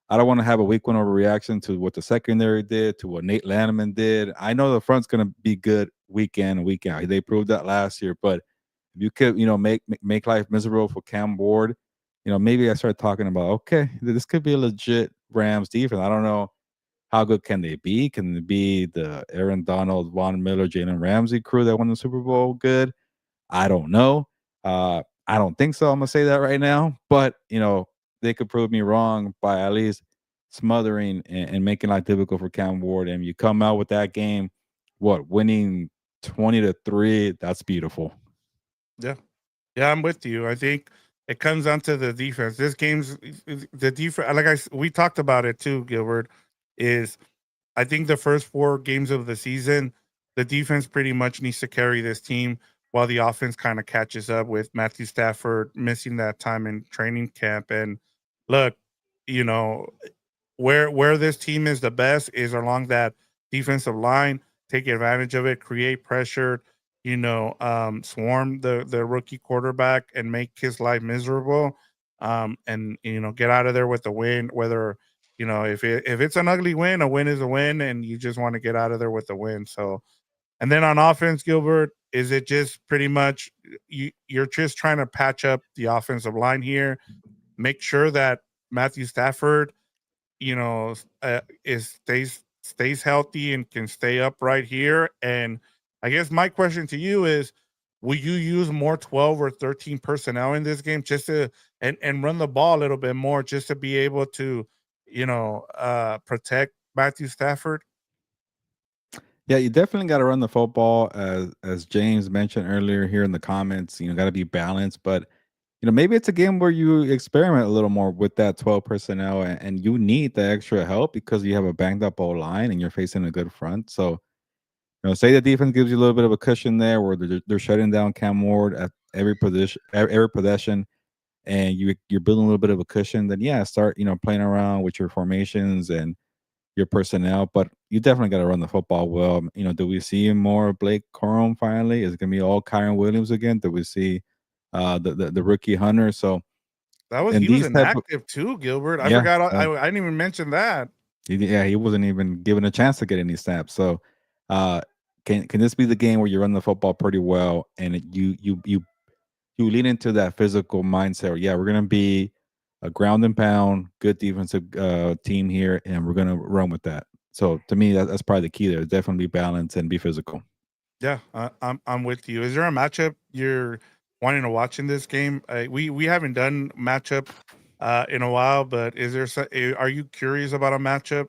I don't want to have a week one overreaction to what the secondary did, to what Nate Lanneman did. I know the front's going to be good week in and week out. They proved that last year. But if you could, make life miserable for Cam Ward, maybe I start talking about, okay, this could be a legit Rams defense. I don't know how good can they be. Can they be the Aaron Donald, Von Miller, Jalen Ramsey crew that won the Super Bowl good? I don't know. I don't think so. I'm gonna say that right now, but they could prove me wrong by at least smothering and making life difficult for Cam Ward. And you come out with that game, winning 20-3. That's beautiful. Yeah. Yeah, I'm with you. I think it comes down to the defense. This game's the defense. We talked about it too, Gilbert. Is I think the first 4 games of the season, the defense pretty much needs to carry this team while the offense kind of catches up with Matthew Stafford missing that time in training camp. And look, you know, where this team is the best is along that defensive line. Take advantage of it, create pressure, swarm the rookie quarterback and make his life miserable. And get out of there with the win. Whether if it's an ugly win, a win is a win, and you just want to get out of there with the win. So, and then on offense, Gilbert, is it just pretty much you're just trying to patch up the offensive line here, make sure that Matthew Stafford is stays healthy and can stay upright here. And I guess my question to you is, will you use more 12 or 13 personnel in this game just to and run the ball a little bit more just to be able to, protect Matthew Stafford? Yeah, you definitely got to run the football, as James mentioned earlier here in the comments. Got to be balanced, but maybe it's a game where you experiment a little more with that 12 personnel, and you need the extra help because you have a banged up O line and you're facing a good front. So, say the defense gives you a little bit of a cushion there, where they're shutting down Cam Ward at every position, every possession, and you're building a little bit of a cushion. Then yeah, start playing around with your formations and your personnel, but you definitely got to run the football well. Do we see more Blake Corum finally? Is it gonna be all Kyron Williams again? Do we see the rookie Hunter? So in He was these type of inactive too, Gilbert. I yeah, forgot. I didn't even mention that. he wasn't even given a chance to get any snaps. So uh, can this be the game where you run the football pretty well and you lean into that physical mindset? Where, yeah, we're gonna be a ground and pound, good defensive team here, and we're gonna run with that. So to me, that's probably the key there. Definitely be balanced and be physical. Yeah, I'm with you. Is there a matchup you're wanting to watch in this game? We haven't done matchup in a while, but are you curious about a matchup?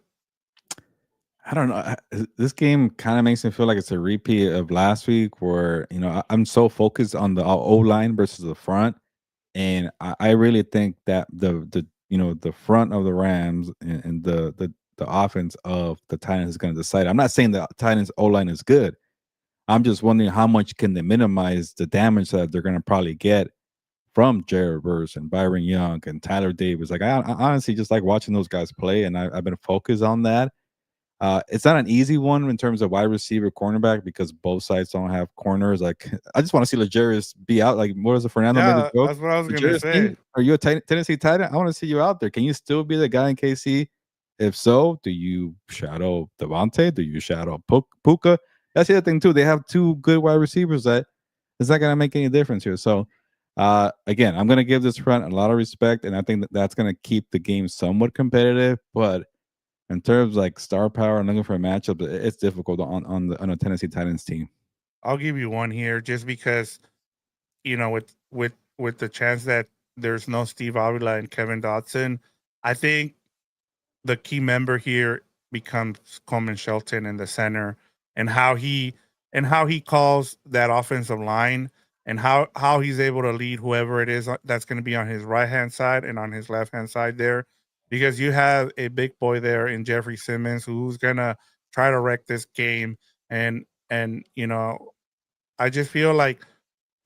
I don't know. This game kind of makes me feel like it's a repeat of last week, where I'm so focused on the O line versus the front, and I really think that the front of the Rams and the offense of the Titans is going to decide. I'm not saying the Titans O line is good. I'm just wondering how much can they minimize the damage that they're going to probably get from Jared Verse and Byron Young and Tyler Davis. Like I honestly just like watching those guys play, and I've been focused on that. It's not an easy one in terms of wide receiver, cornerback, because both sides don't have corners. Like I just want to see Legarius be out. Like what does the Fernando made the Yeah, joke? that's what I was gonna Legarius say. Sneed, are you a Tennessee Titan? I want to see you out there. Can you still be the guy in KC? If so, do you shadow Davante? Do you shadow Puka? That's the other thing too. They have 2 good wide receivers that it's not going to make any difference here. So again, I'm going to give this front a lot of respect, and I think that's going to keep the game somewhat competitive. But in terms of, like, star power and looking for a matchup, it's difficult on a Tennessee Titans team. I'll give you one here just because with the chance that there's no Steve Avila and Kevin Dotson. I think the key member here becomes Coleman Shelton in the center, and how he calls that offensive line. and how he's able to lead whoever it is that's going to be on his right hand side and on his left hand side there, because you have a big boy there in Jeffrey Simmons who's gonna try to wreck this game. And I just feel like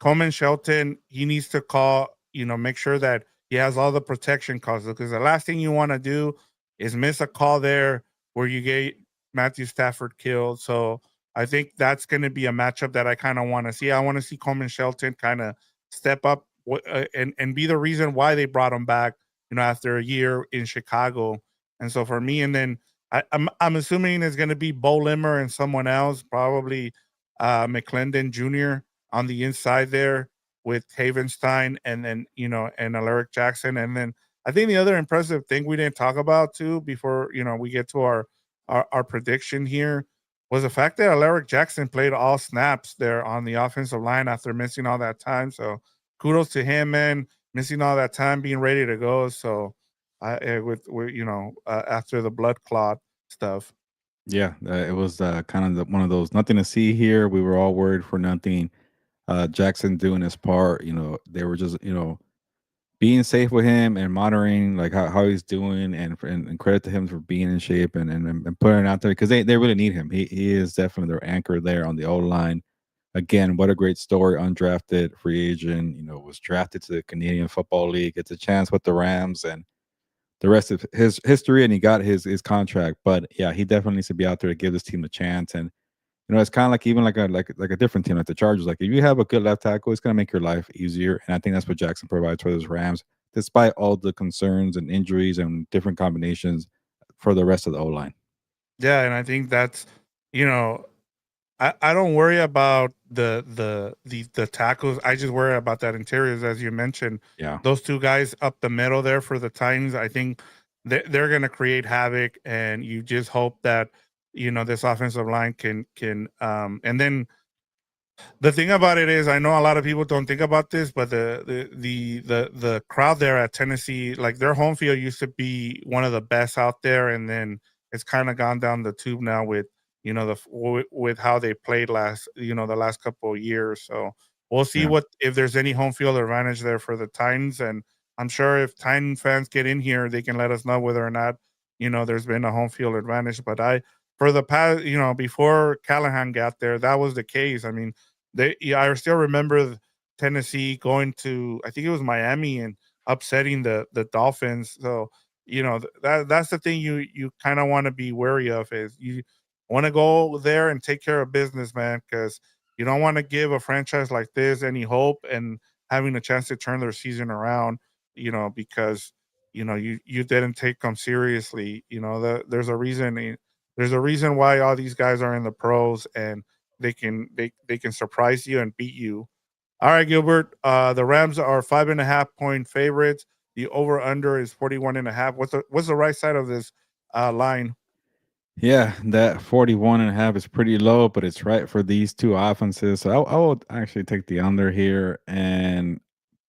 Coleman Shelton, he needs to make sure that he has all the protection calls, because the last thing you want to do is miss a call there where you get Matthew Stafford killed. So I think that's going to be a matchup that I kind of want to see. I want to see Coleman Shelton kind of step up and be the reason why they brought him back, after a year in Chicago. And so for me, and then I'm assuming it's going to be Bo Limmer and someone else, probably McClendon Jr. on the inside there with Havenstein, and then and Alaric Jackson. And then I think the other impressive thing we didn't talk about too before we get to our prediction here was the fact that Alaric Jackson played all snaps there on the offensive line after missing all that time. So kudos to him, man, missing all that time, being ready to go. So with after the blood clot stuff. Yeah, it was kind of one of those nothing to see here. We were all worried for nothing. Jackson doing his part. They were just being safe with him and monitoring like how he's doing, and credit to him for being in shape and putting it out there, because they really need him. He is definitely their anchor there on the O line. Again, what a great story! Undrafted free agent, was drafted to the Canadian Football League. Gets a chance with the Rams, and the rest of his history, and he got his contract. But yeah, he definitely needs to be out there to give this team a chance. And it's kind of like even like a different team like the Chargers. Like if you have a good left tackle, it's gonna make your life easier. And I think that's what Jackson provides for those Rams, despite all the concerns and injuries and different combinations for the rest of the O line. Yeah, and I think that's you know I don't worry about the tackles. I just worry about that interiors, as you mentioned. Yeah. Those two guys up the middle there for the Titans, I think they're going to create havoc, and you just hope that this offensive line can and then the thing about it is, I know a lot of people don't think about this, but the crowd there at Tennessee, like their home field used to be one of the best out there, and then it's kind of gone down the tube now with with how they played the last couple of years. So we'll see Yeah. what if there's any home field advantage there for the Titans, and I'm sure if Titan fans get in here, they can let us know whether or not there's been a home field advantage. But for the past, before Callahan got there, that was the case. I mean, I still remember Tennessee going to, I think it was Miami, and upsetting the Dolphins. So that's the thing you kind of want to be wary of, is you want to go there and take care of business, man, because you don't want to give a franchise like this any hope and having a chance to turn their season around. Because you didn't take them seriously. There's a reason why all these guys are in the pros, and they can surprise you and beat you. All right, Gilbert. The Rams are 5.5 point favorites. The over under is 41.5. What's the right side of this line? Yeah, that 41.5 is pretty low, but it's right for these two offenses. So I will actually take the under here,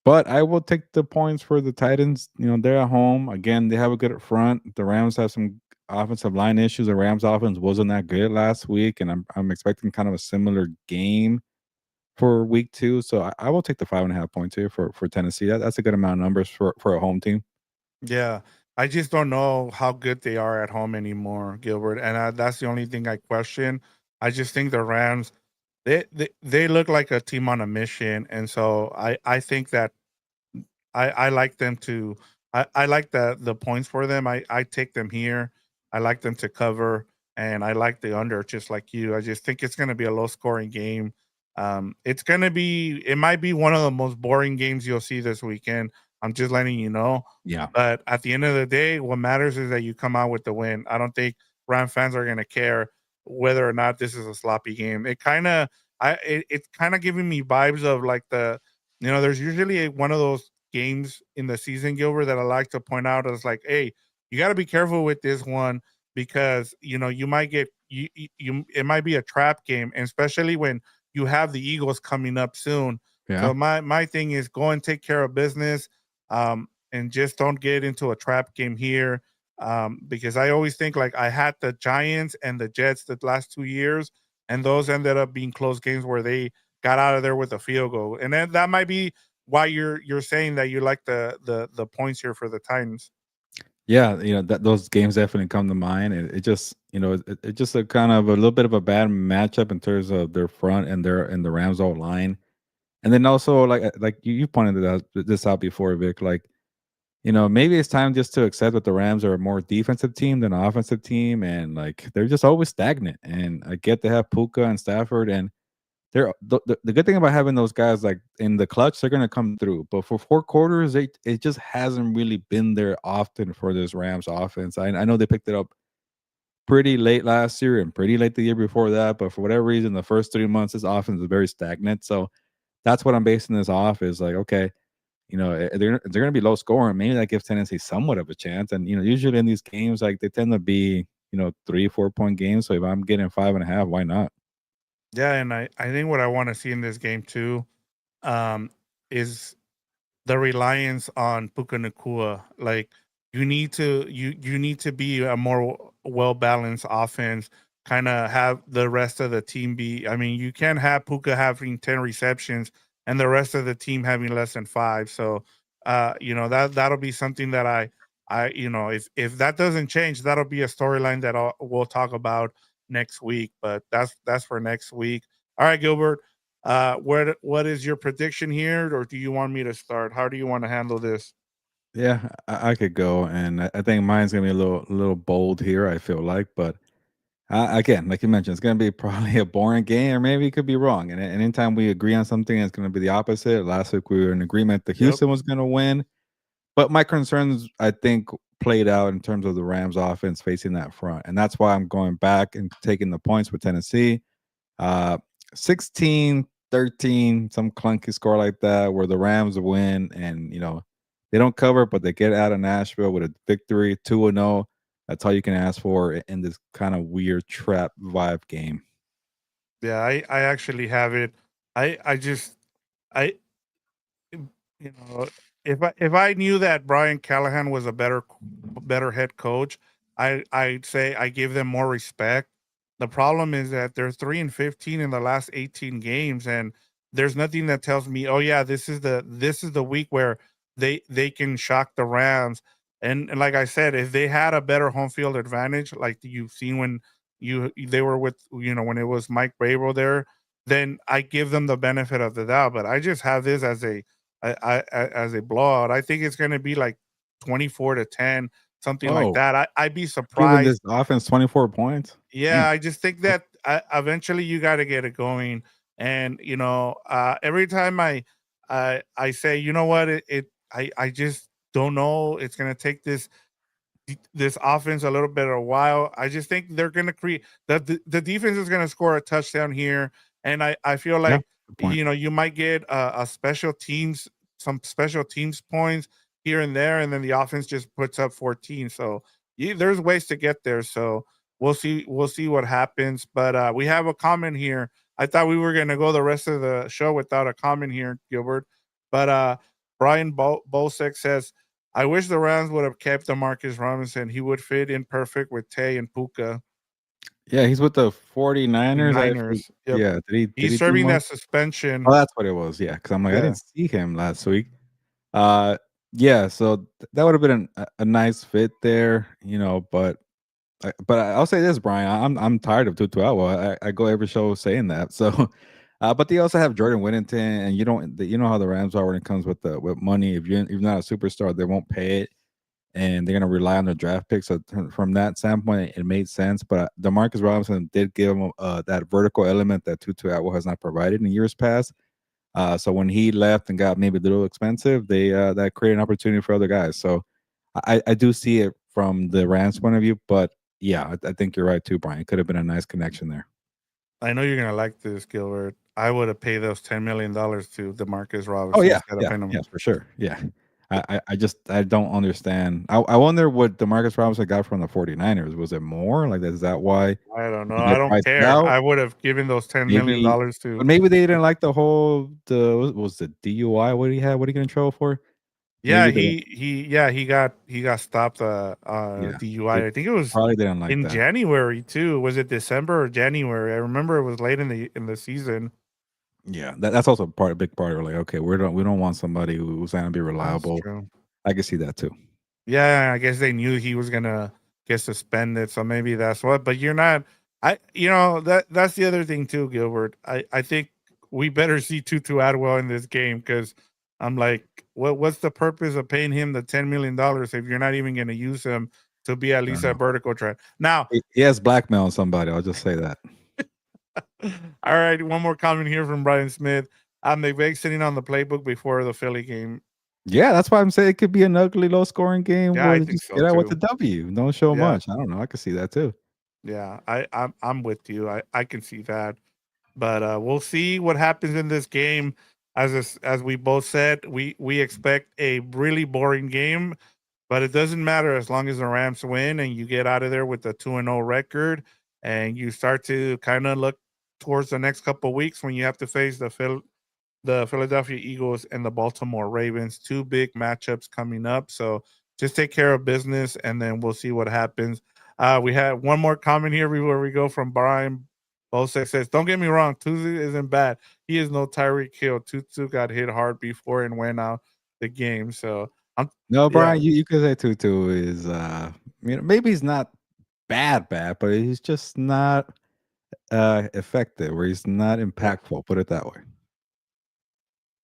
but I will take the points for the Titans. They're at home. Again, they have a good front. The Rams have some offensive line issues. The Rams offense wasn't that good last week, and I'm expecting kind of a similar game for week 2. So I will take the 5.5 points here for Tennessee. That's a good amount of numbers for a home team. Yeah, I just don't know how good they are at home anymore, Gilbert, and that's the only thing I question. I just think the Rams, they look like a team on a mission, and so I think that I like them to. I like the points for them. I take them here. I like them to cover, and I like the under just like you. I just think it's going to be a low scoring game. It's going to be. It might be one of the most boring games you'll see this weekend. I'm just letting you know. Yeah. But at the end of the day, what matters is that you come out with the win. I don't think Ram fans are going to care whether or not this is a sloppy game. It's kind of giving me vibes of like there's usually one of those games in the season, Gilbert, that I like to point out as like, hey, you got to be careful with this one, because you might get it might be a trap game, and especially when you have the Eagles coming up soon. Yeah. So my thing is go and take care of business, and just don't get into a trap game here. Because I always think like I had the Giants and the Jets the last 2 years, and those ended up being close games where got out of there with a field goal, and then that might be why you're saying that you like the points here for the Titans. Yeah, that those games definitely come to mind, and it just it just a kind of a little bit of a bad matchup in terms of their front and the Rams old line, and then also like you pointed this out before, Vic. Like maybe it's time just to accept that the Rams are a more defensive team than an offensive team, and like they're just always stagnant. And I get they have Puka and Stafford, and they're the good thing about having those guys like in the clutch, they're gonna come through. But for 4 quarters, it just hasn't really been there often for this Rams offense. I know they picked it up pretty late last year and pretty late the year before that, but for whatever reason, the first 3 months, this offense is very stagnant. So that's what I'm basing this off. Is like, okay, they're gonna be low scoring. Maybe that gives Tennessee somewhat of a chance. And usually in these games, like they tend to be 3 4 point games. So if I'm getting 5.5, why not? Yeah, and I think what I want to see in this game too, um, is the reliance on Puka Nacua. Like you need to be a more well balanced offense. Kind of have the rest of the team be. I mean, you can't have Puka having 10 receptions and the rest of the team having less than five. So, that'll be something that if that doesn't change, that'll be a storyline that we'll talk about next week. But that's for next week. All right, Gilbert. What is your prediction here, or do you want me to start? How do you want to handle this? Yeah, I could go, and I think mine's gonna be a little bold here. I feel like, but again, like you mentioned, it's gonna be probably a boring game, or maybe it could be wrong. And anytime we agree on something, it's gonna be the opposite. Last week we were in agreement that Yep. Houston was gonna win, but my concerns, I think, played out in terms of the Rams' offense facing that front, and that's why I'm going back and taking the points with Tennessee. Uh, 16-13, some clunky score like that, where the Rams win and, they don't cover, but they get out of Nashville with a victory, 2-0. That's all you can ask for in this kind of weird trap vibe game. Yeah, I actually have it. I just I you know, if I knew that Brian Callahan was a better head coach, I'd say I give them more respect. The problem is that they're 3-15 in the last 18 games, and there's nothing that tells me, oh yeah, this is the week where they can shock the Rams. And like I said, if they had a better home field advantage, like you've seen when they were with when it was Mike Vrabel there, then I give them the benefit of the doubt. But I just have this as a blowout. I think it's going to be like 24-10, something like Oh, that. I'd be giving this surprised. offense 24 points? Yeah, Damn. I just think that eventually you got to get it going. And every time I say, you know what, I just don't know. It's going to take this offense a little bit of a while. I just think they're going to create the defense is going to score a touchdown here, and I feel Yeah, like good point. you might get some special teams points here and there, and then the offense just puts up 14. So there's ways to get there. So we'll see what happens. But we have a comment here. I thought we were going to go the rest of the show without a comment here, Gilbert. But Brian Bosek says, I wish the Rams would have kept Demarcus Robinson. He would fit in perfect with Tay and Puka. Yeah, he's with the 49ers. Niners. Yep. Yeah, did He's he do serving much? that suspension. Oh, that's what it was. Yeah, because I'm like, I Yeah. didn't see him last week. Uh, yeah, so that would have been a nice fit there, But I'll say this, Brian, I'm tired of Tutu Atwell. I go every show saying that. So, but they also have Jordan Whittington, and you know how the Rams are when it comes with money. If you're not a superstar, they won't pay it, and they're gonna rely on their draft picks. So from that standpoint, it made sense. But Demarcus Robinson did give him that vertical element that Tutu Atwell has not provided in years past. So when he left and got maybe a little expensive, they that created an opportunity for other guys. So I do see it from the Rams point of view, but yeah, I think you're right too, Brian. It could have been a nice connection there. I know you're gonna like this, Gilbert. I would have paid those $10 million to Demarcus Oh Robinson yeah, instead of yeah, paying him. yes, for sure. Yeah. I don't understand. I wonder what Demarcus Robinson got from the 49ers. Was it more? Like, is that why I don't know. he I get don't priced care. out? I would have given those Maybe, $10 million to. but maybe they didn't like what was the DUI? What he had? What he get in trouble for? Yeah, Maybe they he got stopped yeah. DUI. They I think it was probably didn't like in that. January too. Was it December or January? I remember it was late in the season. Yeah, that's also a big part of like, okay, we don't want somebody who's going to be That's reliable. true. I can see that too. Yeah, I guess they knew he was gonna get suspended, so maybe that's what. But you're not. That's the other thing too, Gilbert. I think we better see Tutu Atwell in this game because I'm like, what's the purpose of paying him the $10 million if you're not even gonna use him to be at I don't least a know. vertical threat? Now, He has blackmail on somebody. I'll just say that. all right, one more comment here from Brian Smith. McVay sitting on the playbook before the Philly game. Yeah, that's why I'm saying it could be an ugly, low scoring game Yeah, where I they think just so get out with the too. W. Don't show Yeah, much. I don't know. I could see that too. yeah, I'm with you. I can see that. But we'll see what happens in this game. As we both said, we expect a really boring game, but it doesn't matter as long as the Rams win and you get out of there with a 2-0 record, and you start to kind of look towards the next couple of weeks when you have to face the Philadelphia Eagles and the Baltimore Ravens. Two big matchups coming up. So just take care of business and then we'll see what happens. We had one more comment here before we go from Brian Bosek says, don't get me wrong, Tutu isn't bad. He is no Tyreek Hill. Tutu got hit hard before and went out the game. So I'm No, yeah, Brian, you could say Tutu is maybe he's not bad, but he's just not effective or he's not yeah. impactful. Put it that way.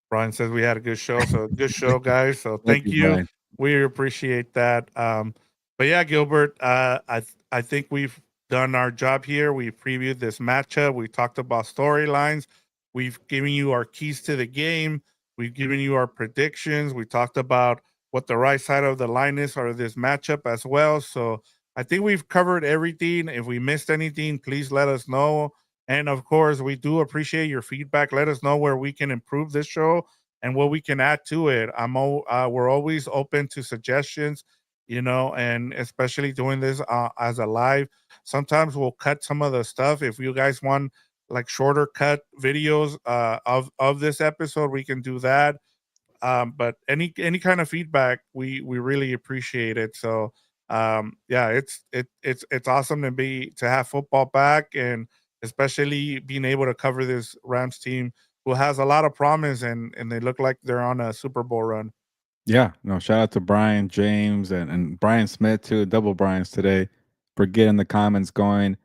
Brian says we had a good show. So good show, guys. So Thank thank you, you. Brian. We appreciate that. But yeah, Gilbert, I think we've done our job here. We previewed this matchup. We talked about storylines. We've given you our keys to the game. We've given you our predictions. We talked about what the right side of the line is for this matchup as well. So I think we've covered everything. If we missed anything, please let us know. And of course, we do appreciate your feedback. Let us know where we can improve this show and what we can add to it. We're always open to suggestions, and especially doing this as a live. Sometimes we'll cut some of the stuff. If you guys want like shorter cut videos of this episode, we can do that. But any kind of feedback, we really appreciate it. So yeah, it's awesome to have football back, and especially being able to cover this Rams team who has a lot of promise, and they look like they're on a Super Bowl run. Yeah, no, shout out to Brian James and Brian Smith too, double Brian's today for getting the comments going.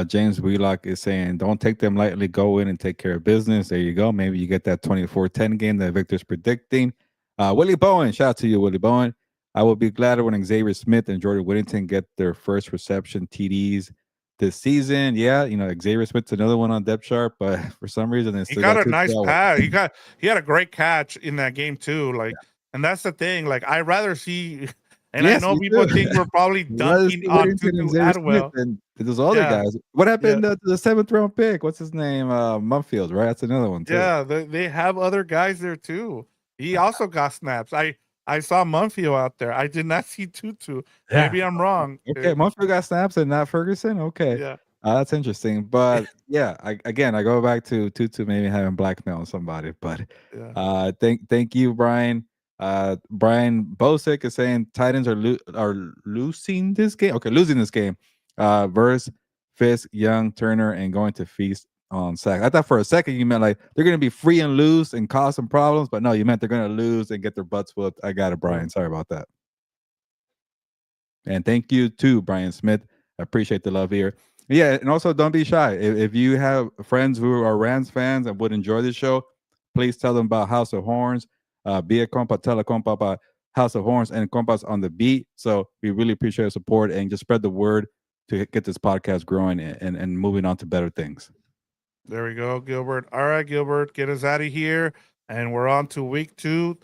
James Wheelock is saying, don't take them lightly, go in and take care of business. There you go. Maybe you get that 24-10 game that Victor's predicting. Willie Bowen, shout out to you, Willie Bowen. I will be glad when Xavier Smith and Jordan Whittington get their first reception TDs this season. Yeah, Xavier Smith's another one on depth chart, but for some reason they He still got got a two. nice pass. He had a great catch in that game too. Like, and that's the thing. Like, I rather see, and I Yes, know me people too. think we're probably I'd rather dunking see on Whittington and Tutu Xavier Smith Atwell. than those other Yeah, guys. What yeah. happened to the seventh round pick? What's his name? Mumfield, right? That's another one too. Yeah, they have other guys there too. He also got snaps. I saw Munfio out there. I did not see Tutu. Yeah. Maybe I'm wrong. Okay, Mumfield got snaps and not Ferguson. Okay, Yeah, that's interesting. But yeah, I go back to Tutu maybe having blackmail on somebody. But yeah. thank you, Brian. Brian Bosick is saying Titans are losing this game. Okay, losing this game. Verse, Fisk, Young, Turner, and going to feast on sacks. I thought for a second you meant like they're going to be free and loose and cause some problems, but no, you meant they're going to lose and get their butts whooped. I got it, Brian. Sorry about that. And thank you to Brian Smith. I appreciate the love here. Yeah, and also don't be shy. If you have friends who are Rams fans and would enjoy this show, please tell them about House of Horns. Be a compa, tell a compa about House of Horns and compas on the beat. So we really appreciate your support and just spread the word to get this podcast growing and moving on to better things. There we go, Gilbert. All right, Gilbert, get us out of here, and we're on to week 2.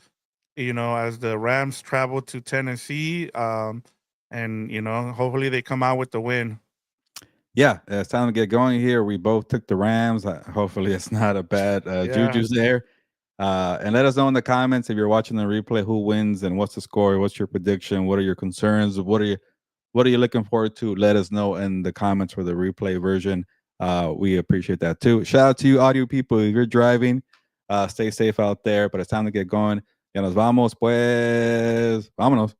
As the Rams travel to Tennessee, and hopefully they come out with the win. Yeah, it's time to get going here. We both took the Rams. Hopefully, it's not a bad Yeah, juju's there. And let us know in the comments if you're watching the replay who wins and what's the score, what's your prediction, what are your concerns, what are you looking forward to? Let us know in the comments for the replay version. We appreciate that too. Shout out to you, audio people. If you're driving, stay safe out there. But it's time to get going. Ya nos vamos, pues. Vámonos.